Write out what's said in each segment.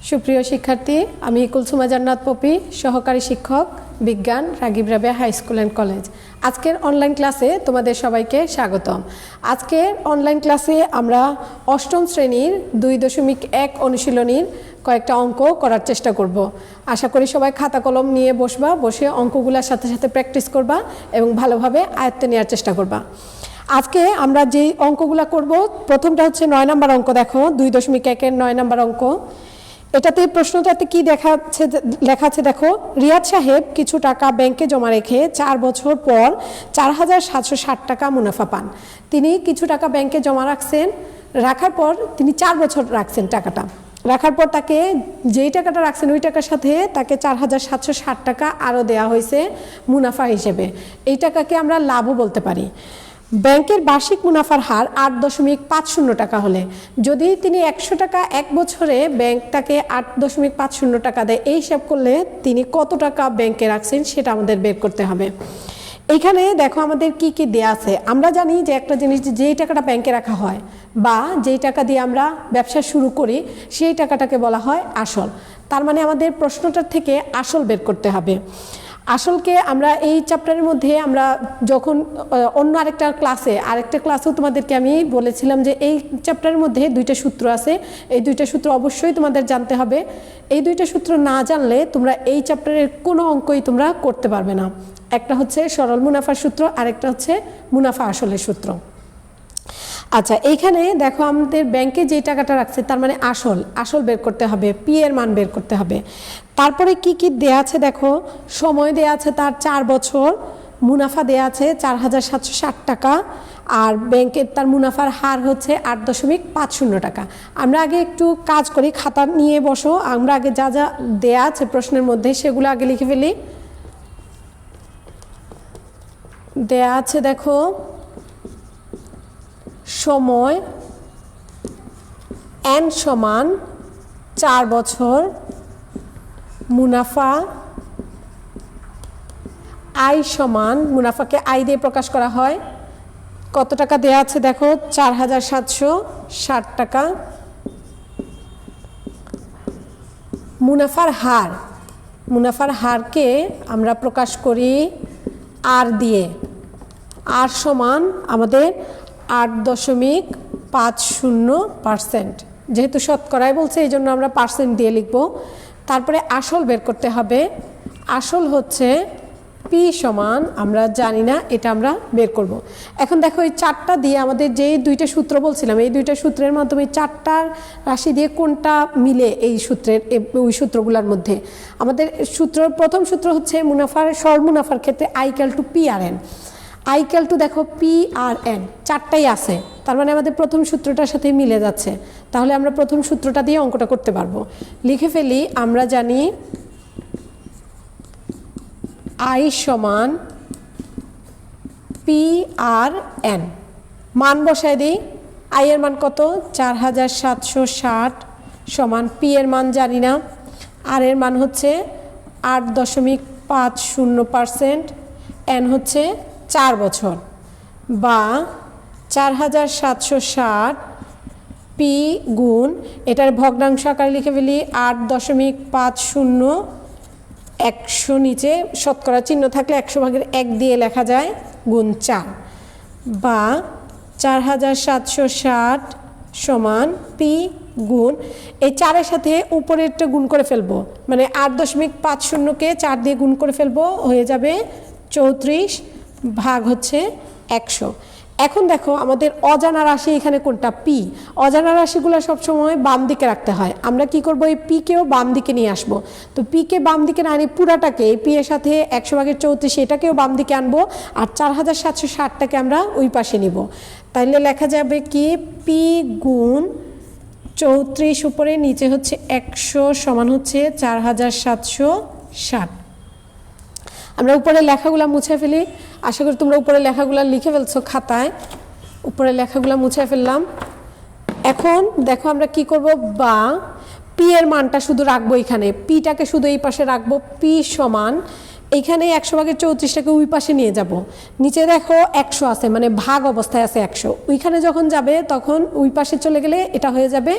সুপ্রিয় শিক্ষার্থী, আমি কুলসুমা জান্নাত পপি, সহকারী শিক্ষক বিজ্ঞান, Ragib Rabeya high school and college. আজকের অনলাইন ক্লাসে তোমাদের সবাইকে স্বাগতম। আজকের অনলাইন ক্লাসে আমরা অষ্টম শ্রেণীর 2.1 অনুশীলনীর কয়েকটা অঙ্ক করার চেষ্টা করব। আশা করি সবাই খাতা কলম নিয়ে বসবা, বসে অঙ্কগুলোর সাথে সাথে প্র্যাকটিস করবা এবং ভালোভাবে আয়ত্তে নেওয়ার চেষ্টা করবা। আজকে আমরা যে অঙ্কগুলো করব, প্রথমটা হচ্ছে 9 নম্বর অঙ্ক। দেখো 2.1-এর 9 নম্বর অঙ্ক। এটাতে প্রশ্নটাতে কি লেখা আছে দেখো, রিয়াদ সাহেব কিছু টাকা ব্যাংকে জমা রেখে 4 বছর পর 4,760 টাকা মুনাফা পান। তিনি কিছু টাকা ব্যাংকে জমা রাখছেন, রাখার পর তিনি 4 বছর রাখছেন টাকাটা। রাখার পর তাকে যেই টাকাটা রাখছেন ওই টাকার সাথে তাকে 4,760 টাকা আরও দেওয়া হয়েছে মুনাফা হিসেবে। এই টাকাকে আমরা লাভও বলতে পারি। ব্যাংকের বার্ষিক মুনাফার হার 8.50 টাকা হলে যদি তিনি 100 টাকা এক বছরে ব্যাংক তাকে 8.50 টাকা দেয়, এই হিসাব করলে তিনি কত টাকা ব্যাংকে রাখছেন সেটা আমাদের বের করতে হবে। এইখানে দেখো আমাদের কি কি দেয়া আছে। আমরা জানি যে একটা জিনিস, যেই টাকাটা ব্যাংকে রাখা হয় বা যেই টাকা দিয়ে আমরা ব্যবসা শুরু করি সেই টাকাটাকে বলা হয় আসল। তার মানে আমাদের প্রশ্নটার থেকে আসল বের করতে হবে। আসলকে আমরা এই চ্যাপ্টারের মধ্যে আমরা যখন অন্য আরেকটা ক্লাসেও তোমাদেরকে আমি বলেছিলাম যে এই চ্যাপ্টারের মধ্যে 2টা সূত্র আছে। এই 2টা সূত্র অবশ্যই তোমাদের জানতে হবে। এই 2টা সূত্র না জানলে তোমরা এই চ্যাপ্টারের কোনো অঙ্কই তোমরা করতে পারবে না। একটা হচ্ছে সরল মুনাফার সূত্র, আরেকটা হচ্ছে মুনাফা আসলের সূত্র। আচ্ছা, এইখানে দেখো আমাদের ব্যাংকে যে টাকাটা রাখছে তার মানে আসল বের করতে হবে, পি এর মান বের করতে হবে। তারপরে কি কি দেয়া আছে দেখো, সময় দেয়া আছে তার 4 বছর, মুনাফা দেয়া আছে 4,760 টাকা, আর ব্যাংকের তার মুনাফার হার হচ্ছে 8.50 টাকা। আমরা আগে একটু কাজ করি, খাতা নিয়ে বসো। আমরা আগে যা যা দেয়া আছে প্রশ্নের মধ্যে সেগুলো আগে লিখে ফেলি। দেয়া আছে দেখো, সময় n সমান 4 বছর, মুনাফা i সমান, মুনাফাকে i দিয়ে প্রকাশ করা হয়, কত টাকা দেয়া আছে দেখো 4,760 টাকা। মুনাফার হারকে আমরা প্রকাশ করি r দিয়ে। r সমান আমাদের 8.50%। যেহেতু শতকরায় বলছে এই জন্য আমরা পার্সেন্ট দিয়ে লিখব। তারপরে আসল বের করতে হবে। আসল হচ্ছে পি সমান, আমরা জানি না, এটা আমরা বের করব। এখন দেখো এই 4টা দিয়ে আমাদের যেই 2টা সূত্র বলছিলাম, এই 2টা সূত্রের মাধ্যমে 4টার রাশি দিয়ে কোনটা মিলে এই ওই সূত্রগুলোর মধ্যে আমাদের প্রথম সূত্র হচ্ছে সরল মুনাফার ক্ষেত্রে I=P/N। I= দেখো P/N 4টাই আছে, তার মানে আমাদের প্রথম সূত্রটার সাথে মিলে যাচ্ছে। তাহলে আমরা প্রথম সূত্রটা দিয়ে অঙ্কটা করতে পারবো। লিখে ফেলি। আমরা জানি I সমান P/N। মান বসায় দিই। I এর মান কত 4,760 সমান, P এর মান জানি না, R এর মান হচ্ছে 8.50%, N হচ্ছে 4 বছর, বা 4,760 পি গুণ, এটার ভগ্নাংশ আকারে লিখে ফেলি 8.50, 100 নিচে শতকরা চিহ্ন থাকলে 100/1 দিয়ে লেখা যায়, গুণ 4, বা 4,760 সমান পি গুণ, এই 4-এর সাথে উপরেরটা গুণ করে ফেলবো, মানে 8.50কে 4 দিয়ে গুণ করে ফেলবো, হয়ে যাবে 34 ভাগ হচ্ছে 100। এখন দেখো আমাদের অজানা রাশি এখানে কোনটা, পি। অজানা রাশিগুলো সবসময় বাম দিকে রাখতে হয়। আমরা কি করব, এই পিকেও বাম দিকে নিয়ে আসবো। তো পিকে বাম দিকে না আনি পুরাটাকে, এই পি এর সাথে 100/34 এটাকেও বাম দিকে আনবো, আর 4,760টাকে আমরা ওই পাশে নিব। তাইলে লেখা যাবে কি, পি গুণ 34 উপরে নিচে হচ্ছে 100 সমান হচ্ছে 4,760। আমরা উপরে লেখাগুলো মুছে ফেলি। আশা করি তোমরা উপরে লেখাগুলো লিখে ফেলছো খাতায়। উপরে লেখাগুলো মুছে ফেললাম। এখন দেখো আমরা কি করব, বা পি এর মানটা শুধু রাখবো এখানে, পিটাকে শুধু এই পাশে রাখবো। পি সমান এইখানে 100/34টাকে ওই পাশে নিয়ে যাব। নিচে দেখো 100 আছে, মানে ভাগ অবস্থায় আছে 100। ওইখানে যখন যাবে তখন ওই পাশে চলে গেলে এটা হয়ে যাবে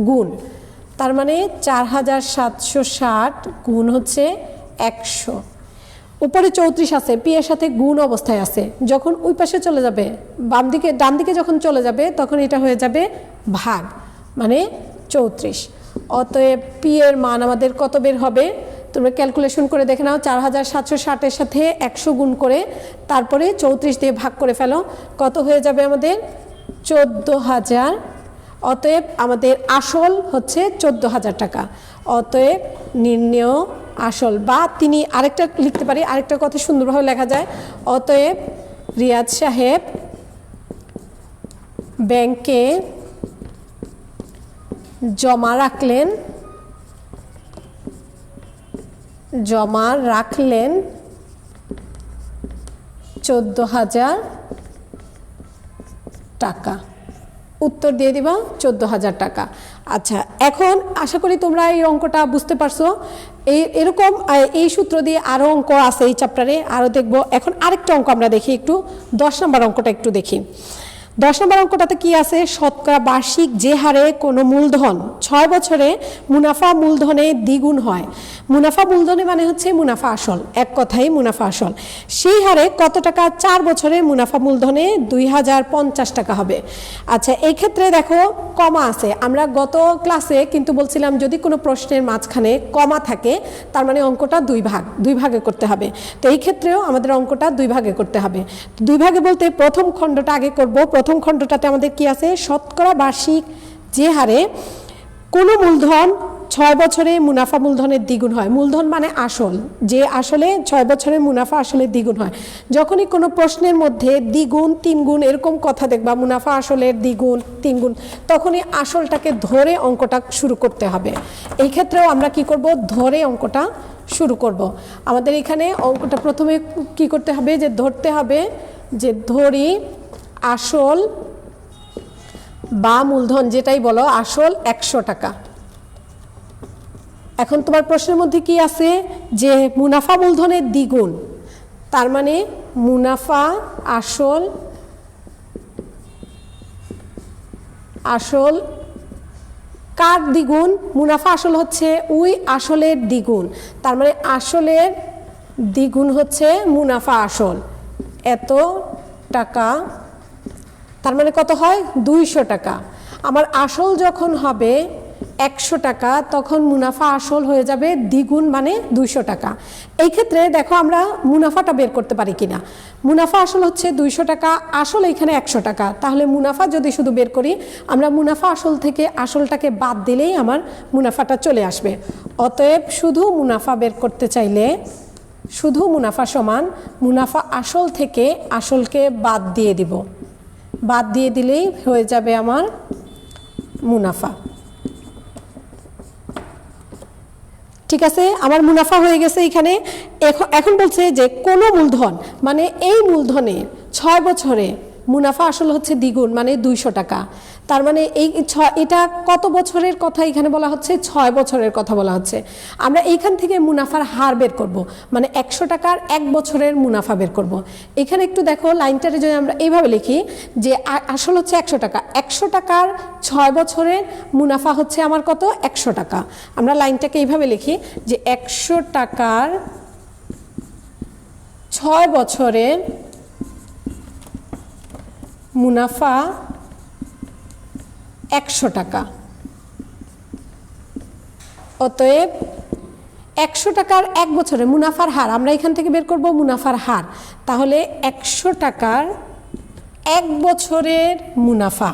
গুণ। তার মানে 4760 গুণ হচ্ছে 100। উপরে 34 আছে, পি এর সাথে গুণ অবস্থায় আছে, যখন ওই পাশে চলে যাবে ডান দিকে যখন চলে যাবে তখন এটা হয়ে যাবে ভাগ, মানে 34। অতএব পি এর মান আমাদের কত বের হবে? তোমরা ক্যালকুলেশন করে দেখে নাও। 4760 এর সাথে 100 গুণ করে তারপরে 34 দিয়ে ভাগ করে ফেলো, কত হয়ে যাবে আমাদের? 14,000। অতএব আমাদের আসল হচ্ছে 14,000 টাকা। অতএব নির্ণেয় আসল, বা তিনি আরেকটা লিখতে পারি, আরেকটা কথা সুন্দরভাবে লেখা যায়, অতএব রিয়াদ সাহেব ব্যাংকে জমা রাখলেন 14,000 টাকা। উত্তর দিয়ে দিবা 14,000 টাকা। আচ্ছা, এখন আশা করি তোমরা এই অঙ্কটা বুঝতে পারছো। এরকম এই সূত্র দিয়ে আরও অঙ্ক আছে এই চ্যাপ্টারে, আরও দেখবো। এখন আরেকটা অঙ্ক আমরা দেখি, একটু 10 নম্বর অঙ্কটা একটু দেখি। 10 নম্বর অঙ্কটাতে কি আছে? শতকরা বার্ষিক যে হারে কোনো মূলধন 6 বছরে মুনাফা মূলধনে দ্বিগুণ হয়। মুনাফা মূলধনে মানে হচ্ছে মুনাফা আসল, এক কথাই মুনাফা আসল। সেই হারে কত টাকা 4 বছরে মুনাফা মূলধনে 2050 টাকা হবে। আচ্ছা, এই ক্ষেত্রে দেখো কমা আছে। আমরা গত ক্লাসে কিন্তু বলছিলাম যদি কোনো প্রশ্নের মাঝখানে কমা থাকে তার মানে অঙ্কটা দুই ভাগে করতে হবে। তো এই ক্ষেত্রেও আমাদের অঙ্কটা 2 ভাগে করতে হবে। 2 ভাগে বলতে প্রথম খণ্ডটা আগে করব। প্রথম খণ্ডটাতে আমাদের কি আছে? শতকরা বার্ষিক যে হারে কোনো মূলধন 6 বছরে মুনাফা মূলধনের দ্বিগুণ হয়। মূলধন মানে আসল, যে আসলে 6 বছরের মুনাফা আসলে দ্বিগুণ হয়। যখনই কোনো প্রশ্নের মধ্যে দ্বিগুণ 3 গুণ এরকম কথা দেখবা, মুনাফা আসলের দ্বিগুণ 3 গুণ, তখনই আসলটাকে ধরে অঙ্কটা শুরু করতে হবে। এই ক্ষেত্রেও আমরা কি করব? ধরে অঙ্কটা শুরু করব। আমাদের এখানে অঙ্কটা প্রথমে কি করতে হবে? যে ধরতে হবে, যে ধরি আসল বা মূলধন যেটাই বলো, আসল 100 টাকা। এখন তোমার প্রশ্নের মধ্যে কি আছে? যে মুনাফা মূলধনের দ্বিগুণ, তার মানে মুনাফা আসল কার দ্বিগুণ? মুনাফা আসল হচ্ছে ওই আসলের দ্বিগুণ, তার মানে আসলের দ্বিগুণ হচ্ছে মুনাফা আসল, এত টাকা। তার মানে কত হয়? 200 টাকা। আমার আসল যখন হবে 100 টাকা, তখন মুনাফা আসল হয়ে যাবে দ্বিগুণ, মানে 200 টাকা। এই ক্ষেত্রে দেখো আমরা মুনাফাটা বের করতে পারি কিনা। মুনাফা আসল হচ্ছে 200 টাকা, আসল এখানে 100 টাকা। তাহলে মুনাফা যদি শুধু বের করি, আমরা মুনাফা আসল থেকে আসলটাকে বাদ দিলেই আমার মুনাফাটা চলে আসবে। অতএব শুধু মুনাফা বের করতে চাইলে শুধু মুনাফা সমান মুনাফা আসল থেকে আসলকে বাদ দিয়ে দিব, বাদ দিয়ে দিলেই হয়ে যাবে আমার মুনাফা। ঠিক আছে, আমার মুনাফা হয়ে গেছে এখানে। এখন বলছে যে কোনো মূলধন, মানে এই মূলধনে 6 বছরে মুনাফা আসল হচ্ছে দ্বিগুণ, মানে 200 টাকা। তার মানে এটা কত বছরের কথা এখানে বলা হচ্ছে? 6 বছরের কথা বলা হচ্ছে। আমরা এইখান থেকে মুনাফার হার বের করব, মানে 100 টাকার 1 বছরের মুনাফা বের করব। এখানে একটু দেখো লাইনটারে যদি আমরা এইভাবে লিখি, যে আসল হচ্ছে 100 টাকা, 100 টাকার 6 বছরের মুনাফা হচ্ছে আমার কত? 100 টাকা। আমরা লাইনটাকে এইভাবে লিখি, যে 100 টাকার 6 বছরের মুনাফা 100 টাকা। অতএব 100 টাকার 1 বছরে মুনাফার হার আমরা এখান থেকে বের করব, মুনাফার হার। তাহলে 100 টাকার 1 বছরের মুনাফা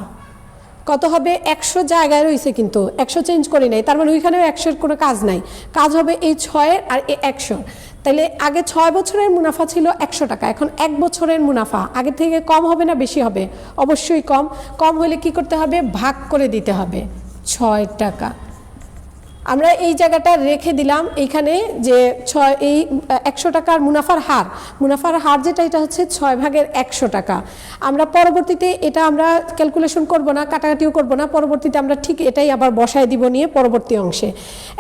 কত হবে? 100 জায়গায় রয়েছে, কিন্তু 100 চেঞ্জ করি নাই, তার মানে ওইখানেও 100-এর কোনো কাজ নাই। কাজ হবে এই 6-এর আর এই 100। তাহলে আগে 6 বছরের মুনাফা ছিল 100 টাকা, এখন 1 বছরের মুনাফা আগে থেকে কম হবে না বেশি হবে? অবশ্যই কম। কম হলে কি করতে হবে? ভাগ করে দিতে হবে 6 টাকা। আমরা এই জায়গাটা রেখে দিলাম এইখানে যে 100 টাকার মুনাফার হার যেটা এটা হচ্ছে 6/100 টাকা। আমরা পরবর্তীতে এটা আমরা ক্যালকুলেশন করব না, কাটাকাটিও করব না, পরবর্তীতে আমরা ঠিক এটাই আবার বসায় দিব নিয়ে পরবর্তী অংশে।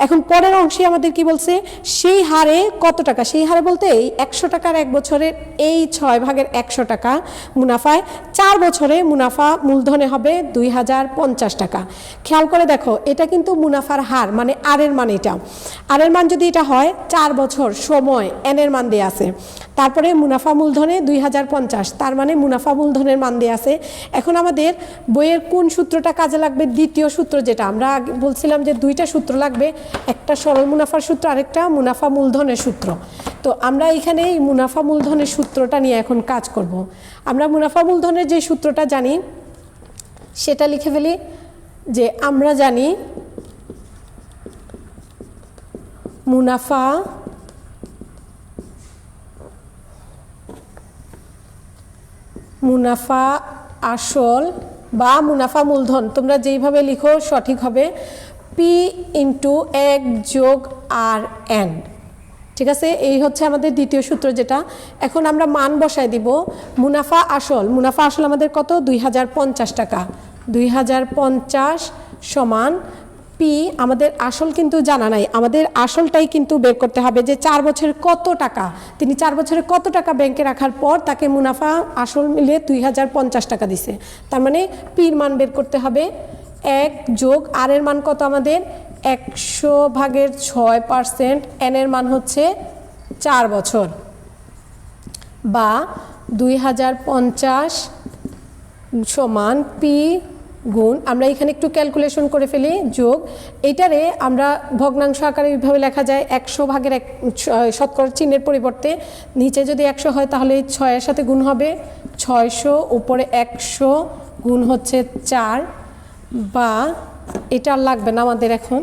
এখন পরের অংশে আমাদের কি বলছে, সেই হারে কত টাকা, সেই হারে বলতে এই 100 টাকার 1 বছরের এই 6/100 টাকা মুনাফায় 4 বছরে মুনাফা মূলধনে হবে 2050 টাকা। খেয়াল করে দেখো, এটা কিন্তু মুনাফার হার, মানে আর এর মান, এটা আর এর মান যদি এটা হয় 4 বছর সময় এন এর মান দিয়ে আছে, তারপরে মুনাফা মূলধনে 2050, তার মানে মুনাফা মূলধনের মান দিয়ে আছে। এখন আমাদের বইয়ের কোন সূত্রটা কাজে লাগবে, দ্বিতীয় সূত্র, যেটা আমরা বলছিলাম যে 2টা সূত্র লাগবে, একটা সরল মুনাফার সূত্র, আরেকটা মুনাফা মূলধনের সূত্র। তো আমরা এখানে এই মুনাফা মূলধনের সূত্রটা নিয়ে এখন কাজ করব। আমরা মুনাফা মূলধনের যে সূত্রটা জানি সেটা লিখে ফেলি, যে আমরা জানি মুনাফা আসল বা মুনাফা মূলধন, তোমরা যেইভাবে লিখো সঠিক হবে, P × 1+RN। ঠিক আছে, এই হচ্ছে আমাদের দ্বিতীয় সূত্র যেটা। এখন আমরা মান বসায় দিব। মুনাফা আসল আমাদের কত, 2050 টাকা। 2050 সমান পি, আমাদের আসল কিন্তু জানা নাই, আমাদের আসলটাই কিন্তু বের করতে হবে, যে 4 বছরে কত টাকা, তিনি 4 বছরে কত টাকা ব্যাংকে রাখার পর তাকে মুনাফা আসল মিলে 2050 টাকা দিছে। তার মানে পির মান বের করতে হবে। 1+ আর এর মান কত আমাদের, 100/6%, এন এর মান হচ্ছে 4 বছর, বা 2050 সমান পি গুণ, আমরা এখানে একটু ক্যালকুলেশন করে ফেলি, যোগ, এইটারে আমরা ভগ্নাংশ আকারে এইভাবে লেখা যায়, 100/1 শতকরা চিহ্নের পরিবর্তে নিচে যদি 100 হয় তাহলে 6-এর সাথে গুণ হবে 600, উপরে 100 গুণ হচ্ছে 4, বা এটা আর লাগবে না আমাদের এখন।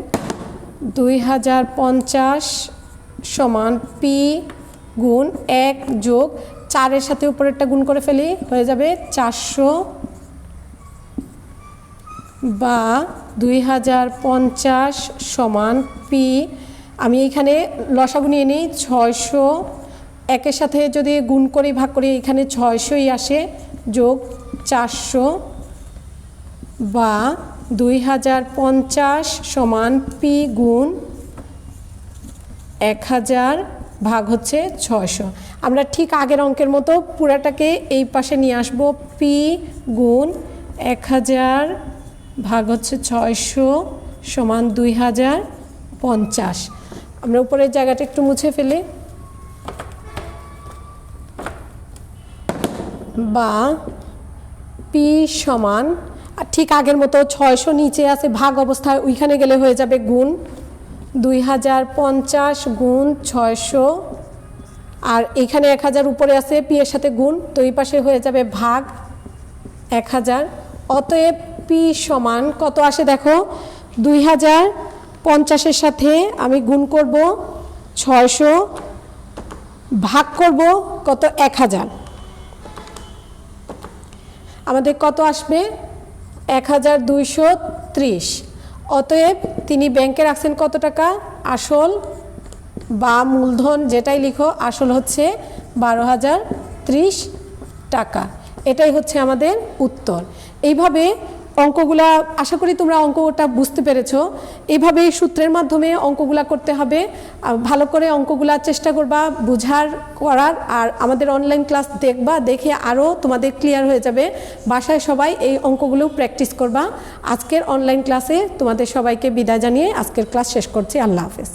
2050 সমান পি গুণ 1+4-এর সাথে উপরেরটা গুণ করে ফেলি, হয়ে যাবে 400, বা 2050 সমান পি, আমি এইখানে লসাগু নিয়ে নিই, 600 1-এর সাথে যদি গুণ করি ভাগ করি এখানে 600ই আসে, যোগ 400, বা 2050 সমান পি গুণ 1000 ভাগ হচ্ছে 600। আমরা ঠিক আগের অঙ্কের মতো পুরাটাকে এই পাশে নিয়ে আসবো, পি গুণ 1000 ভাগ হচ্ছে 600 সমান 2050। আমরা উপরের জায়গাটা একটু মুছে ফেলি, বা পি সমান ঠিক আগের মতো 600 নিচে আছে ভাগ অবস্থায়, ওইখানে গেলে হয়ে যাবে গুণ 2050 গুণ 600, আর এখানে 1000 উপরে আছে, পি এর সাথে গুণ, তো এই পাশে হয়ে যাবে ভাগ 1000। অতএব পি সমান কত আসে দেখো, 2050-এর সাথে আমি গুণ করব 600, ভাগ করব কত, 1000, আমাদের কত আসবে 1230। অতএব তিনি ব্যাংকে রাখছেন কত টাকা, আসল বা মূলধন যেটাই লিখো, আসল হচ্ছে 12,030 টাকা। এটাই হচ্ছে আমাদের উত্তর। এইভাবে অঙ্কগুলা, আশা করি তোমরা অঙ্কটা বুঝতে পেরেছো। এইভাবে সূত্রের মাধ্যমে অঙ্কগুলা করতে হবে। ভালো করে অঙ্কগুলা চেষ্টা করবা করার, আর আমাদের অনলাইন ক্লাস দেখবা, দেখে আরও তোমাদের ক্লিয়ার হয়ে যাবে। বাসায় সবাই এই অঙ্কগুলো প্র্যাকটিস করবা। আজকের অনলাইন ক্লাসে তোমাদের সবাইকে বিদায় জানিয়ে আজকের ক্লাস শেষ করছি। আল্লাহ হাফেজ।